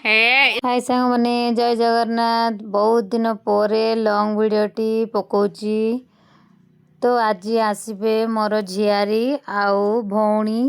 हाय सांग मैंने जय जगन्नाथ बहुत दिन पर लॉन्ग वीडियोटी पकाउची तो आज आसबे मोर झियारी आउ भौणी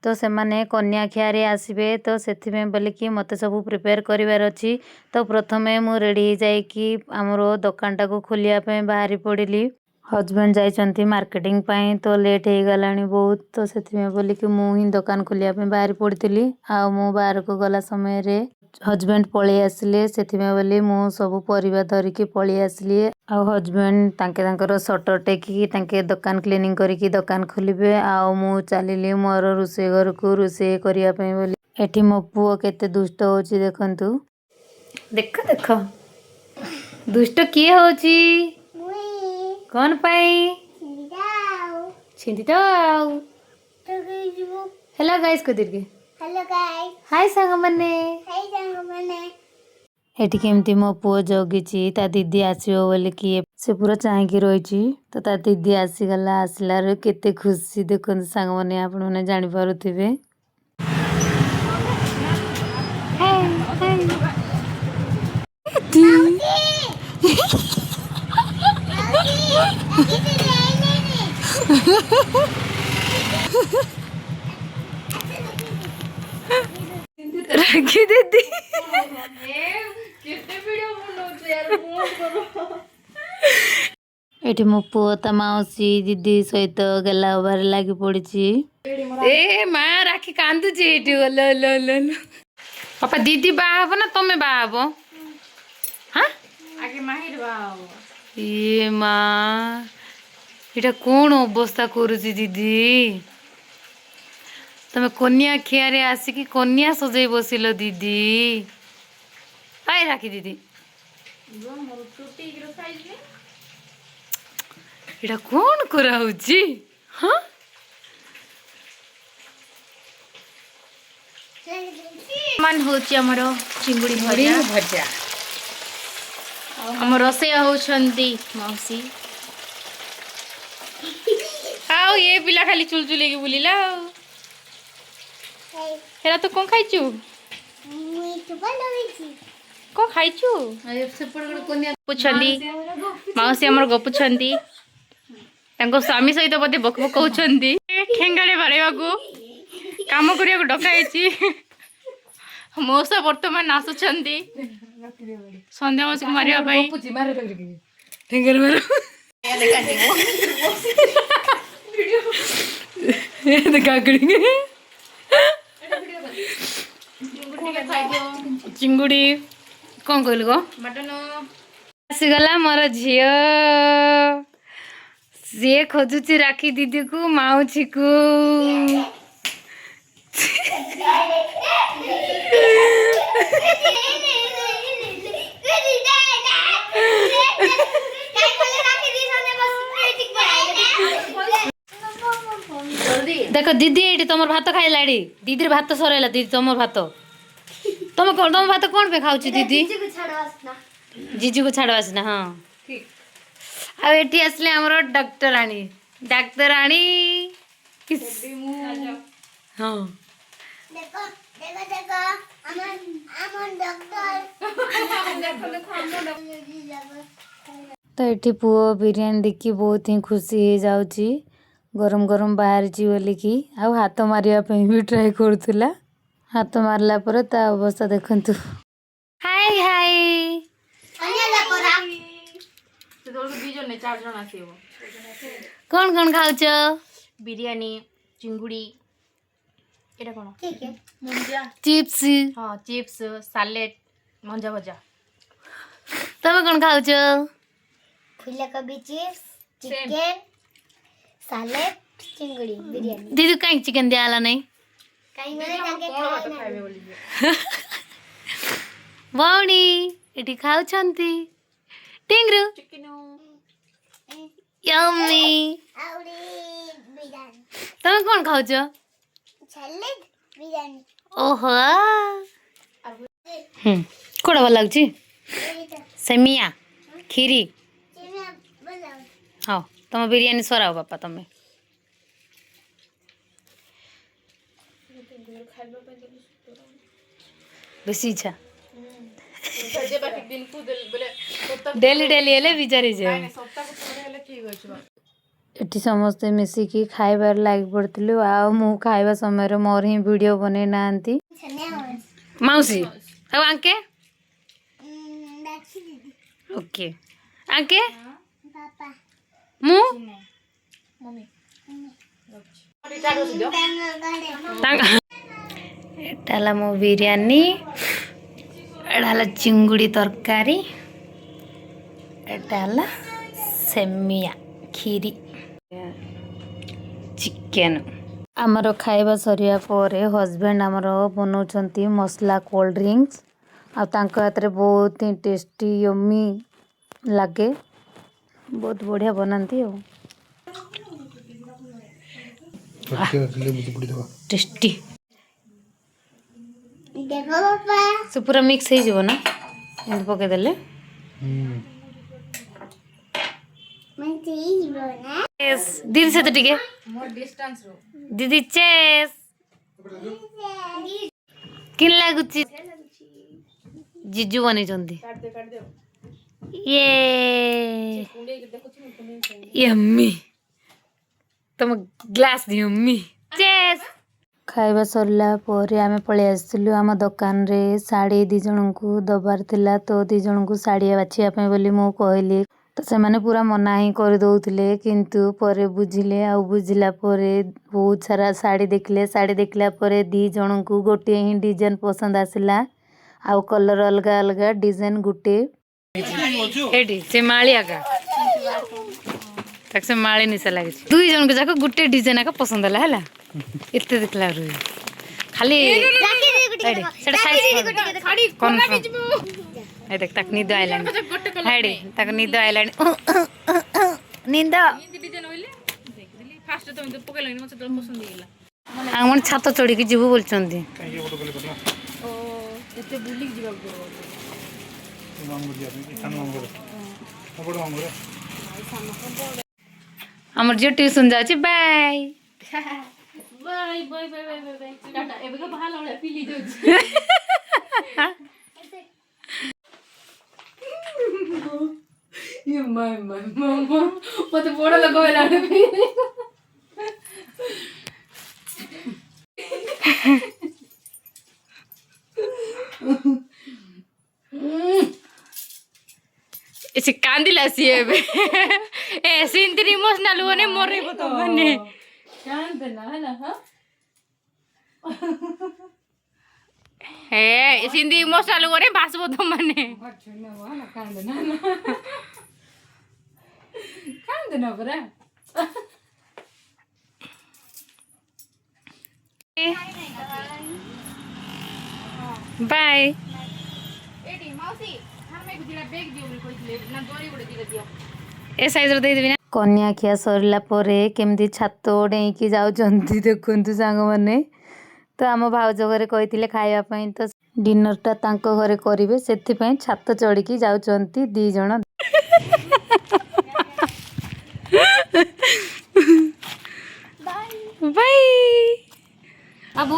तो से माने कन्या खियारे आसबे तो से बोलिकी मत सब प्रिपेयर करिवार अछि। तो प्रथमे मु रेडी जाइकी आमरो दुकानटा को खोलिया पे बाहरी पड़िली। हजबैंड जाइछंती मार्केटिंग पाई तो लेट हो गलानी बहुत तो से बोलिकी मु ही दुकान खोलिया पे बाहरी पड़ती आ मु बाहर को गला समय रे हजबैंड पळेई आसिले सेथिमे बोली मु सब परिवार धरिकी पळेई आसिली आ हजबैंड तांके तांकर शटर टेकी तांके दुकान क्लीनिंग करिकी दुकान खोलिबे आ मु चलिली मोर रोसे घर को रोसे करिया पे बोली। एठी मो पुओ केते दुष्ट होची देखंतु देख देख दुष्ट किए होची कौन पाई छिंदी दाऊ हेलो गाइस को दिरके हेलो गाइस हाय सांग मने हाय सांगमने एठी केमती मो पुओ जगिची ता दीदी आसीबो बोली कि से पूरा चाहकी रहिची तो ता दीदी आसी गला आसला रे केते खुशी देखन सांग मने आपण माने जानि पारुथिबे। हाय हाय राखी दीदी एठी मो पुओ ता मौसी दीदी सहित गेला बारे लागी पड़िची। ए मां राखी कांदुची एठी लो लो लो पापा दीदी बाहब ना तमे बाहब हां आगे माहिर बाहब ए मां एटा कोन अवस्था करूची दीदी तमे कन्या खियारे आसिकी कन्या सजई बसिलो दीदी आय राखी दीदी एटा कौन करा होची हाँ मन होची हमरो चिंगुड़ी भजा हम रसैया होछंती मौसी आओ ये पिला खाली चुलचुले की बुलिला हेरा तो कोन खाइचू मुई तो बनवेची को खाइचू आय सेपड़ गड कन्या पुछंदी मौसी हमर गपुछंदी तांको स्वामी सहित बोधे बक बक कहउछंदी ठेंगाड़े बारेबाकू काम करिया डका आइची मौसा वर्तमान नाचुछंदी संध्या मौसी को मारिया भाई पुची मारे लगरी ठेंगर मारो ये तो काकड़ी चिंगुड़ी कौन कहल गो मटन आसीगला मोर झियो सी खोजुची राखी दीदी को माउची को देख दीदी ये तुम भात खाइला दीदी भात सरला दीदी तुम भात तुम कौन तुम भात कौन पे खाऊ दीदी जीजू को छाड़ आसना हाँ आ एटी आसले हमर डॉक्टरानी हाँ देखो देखो देखो अमन डॉक्टर तो ये पुओ बिरयानी देखी बहुत ही खुशी हो जाउची गरम गरम बाहर बोलिकी आ हाथ मारिया भी ट्राए करूला हाथ मारला पर ता अवस्था देखंतु हाय हाय कौन कौन खाऊच बिरयानी चिंगुड़ी एटा कोन ठीक है मुंजा चिप्स हां चिप्स सैलेड मंजा भजा तब कौन खाऊच फुला कोबी चिप्स चिकन सैलेड चिंगुड़ी बिरयानी दीदी कहीं चिकन दियाला नहीं काई माने ताके खाइबे बोली वाउनी एटी खाउछंती टिंगरू चिकन यम्मी आउरी बिरयानी तब कौन खाऊच सैलेड बिरयानी ओहो कोड़ा भल लागुची सेमिया खीरी हाँ तुम बिरयानी सराओ बापा तमें ବେଶୀ ଇଚ୍ଛା ଡେଲି ଡେଲି ହେଲେ ବିଚାରି ଯାଉ। ଏଠି ସମସ୍ତେ ମିଶିକି ଖାଇବାରେ ଲାଗି ପଡ଼ିଥିଲୁ। ଆଉ ମୁଁ ଖାଇବା ସମୟରେ ମୋର ହିଁ ଭିଡ଼ିଓ ବନେଇ ନାହାନ୍ତି ମାଉସୀ। ଆଉ ଆଙ୍କେ ଓକେ ଆଙ୍କେ ମୁଁ ଏଟା ହେଲା ମୋ ବିରିୟାନୀ, ଏଟା ହେଲା ଚିଙ୍ଗୁଡ଼ି ତରକାରୀ, ଏଟା ହେଲା ସେମିଆ କ୍ଷୀରି ଚିକେନ। ଆମର ଖାଇବା ସରିବା ପରେ ହଜବେଣ୍ଡ ଆମର ବନାଉଛନ୍ତି ମସଲା କୋଲ୍ଡ ଡ୍ରିଙ୍କସ୍। ଆଉ ତାଙ୍କ ହାତରେ ବହୁତ ହିଁ ଟେଷ୍ଟି ୟମି ଲାଗେ, ବହୁତ ବଢ଼ିଆ ବନାନ୍ତି ଆଉ ଟେଷ୍ଟି। ସେ ପୁରା ମିକ୍ସ ହେଇଯିବ ନା ଏମିତି ପକେଇଦେଲେ। ଦିଦି ସହିତ ଟିକେ ଦିଦି ଚେସ୍ କିନ୍ ଲାଗୁଛି? ଜିଜୁ ବନେଇଛନ୍ତି। ୟମ୍ମି ତମ ଗ୍ଲାସ୍ ୟମ୍ମି ଚେସ୍। ଖାଇବା ସରିଲା ପରେ ଆମେ ପଳେଇ ଆସିଥିଲୁ ଆମ ଦୋକାନରେ ଶାଢ଼ୀ 2 ଜଣଙ୍କୁ ଦେବାର ଥିଲା। ତ 2 ଜଣଙ୍କୁ ଶାଢ଼ୀ ବାଛିବା ପାଇଁ ବୋଲି ମୁଁ କହିଲି, ତ ସେମାନେ ପୁରା ମନା ହିଁ କରିଦେଉଥିଲେ। କିନ୍ତୁ ପରେ ବୁଝିଲେ, ଆଉ ବୁଝିଲା ପରେ ବହୁତ ସାରା ଶାଢ଼ୀ ଦେଖିଲେ। ଶାଢ଼ୀ ଦେଖିଲା ପରେ 2 ଜଣଙ୍କୁ ଗୋଟିଏ ହିଁ ଡିଜାଇନ୍ ପସନ୍ଦ ଆସିଲା, ଆଉ କଲର୍ ଅଲଗା ଅଲଗା ଡିଜାଇନ୍ ଗୋଟେ ଏଠି ସେ ମାଳି ଆକା ତାକୁ ସେ ମାଳି ନିଶା ଲାଗିଛି। 2 ଜଣଙ୍କୁ ଯାକ ଗୋଟେ ଡିଜାଇନ୍ ଆକା ପସନ୍ଦ ହେଲା ଏତେ ଦେଖିଲା ଖାଲି ସେଟା ଦେଖ ତାକୁ ନିଦ ଆଇଲାଣି। ହାଇଡି ତାକୁ ନିଦ ଆଇଲାଣି। ନିଦ ଆମ ଛାତ ଚଢିକି ଯିବୁ ବୋଲୁଛନ୍ତି। ଆମର ଝିଅ ଟ୍ୟୁସନ ଯାଉଛି। Bye bye bye bye bye bye tata. ଏବେ ତ ବାହାରିଲା ଭଳିଆ ଫିଲ୍ ହେଇଯାଉଛି। ମତେ ବଡ ଲୋକ ହେଲାଣି। ସେ କାନ୍ଦିଲା ସିଏ ଏବେ ସେମିତି ଇମୋସନାଲ ହୁଅନି ମରେଇବ ତ ମାନେ କାନ୍ଦେନା ହେଲା। ହେ ସେମିତି ଇମୋସନାଲ ହୁଅନି ବାସବ ତ ମାନେ କାନ୍ଦେନା ପରା। ବାଏ ଏ ସାଇଜର ଦେଇଦେବି ନା। କନ୍ୟା ଖିଆ ସରିଲା ପରେ କେମିତି ଛାତ ଡେଇଁକି ଯାଉଛନ୍ତି ଦେଖନ୍ତୁ ସାଙ୍ଗମାନେ। ତ ଆମ ଭାଉଜ ଘରେ କହିଥିଲେ ଖାଇବା ପାଇଁ, ତ ଡିନରଟା ତାଙ୍କ ଘରେ କରିବେ, ସେଥିପାଇଁ ଛାତ ଚଢ଼ିକି ଯାଉଛନ୍ତି 2 ଜଣ। ବାଇ ବାବୁ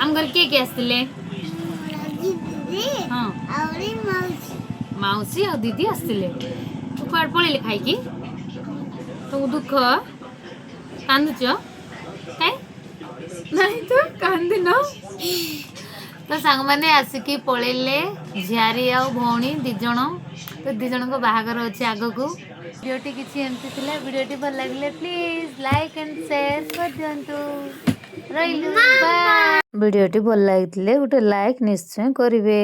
ଆମ ଘରେ କିଏ କିଏ ଆସିଥିଲେ? ହଁ ମାଉସୀ ଆଉ ଦିଦି ଆସିଥିଲେ। ତୁ କୁଆଡେ ପଳେଇଲେ ଖାଇକି? ତୁ ଦୁଃଖ କାନ୍ଦୁଛ କାଇଁ? ନାଇଁ ତ କାନ୍ଦିନ। ତ ସାଙ୍ଗମାନେ ଆସିକି ପଳେଇଲେ, ଝିଆରୀ ଆଉ ଭଉଣୀ 2 ଜଣ। ତ 2 ଜଣଙ୍କ ବାହାଘର ଅଛି ଆଗକୁ। ଭିଡ଼ିଓଟି କିଛି ଏମିତି ଥିଲା। ଭିଡ଼ିଓଟି ଭଲ ଲାଗିଲେ ପ୍ଲିଜ୍ ଲାଇକ୍ ଆଣ୍ଡ ସେୟାର କରିଦିଅନ୍ତୁ। ରହିଲୁ ବାଏ। ଭିଡ଼ିଓଟି ଭଲ ଲାଗିଥିଲେ ଗୋଟେ ଲାଇକ୍ ନିଶ୍ଚୟ କରିବେ।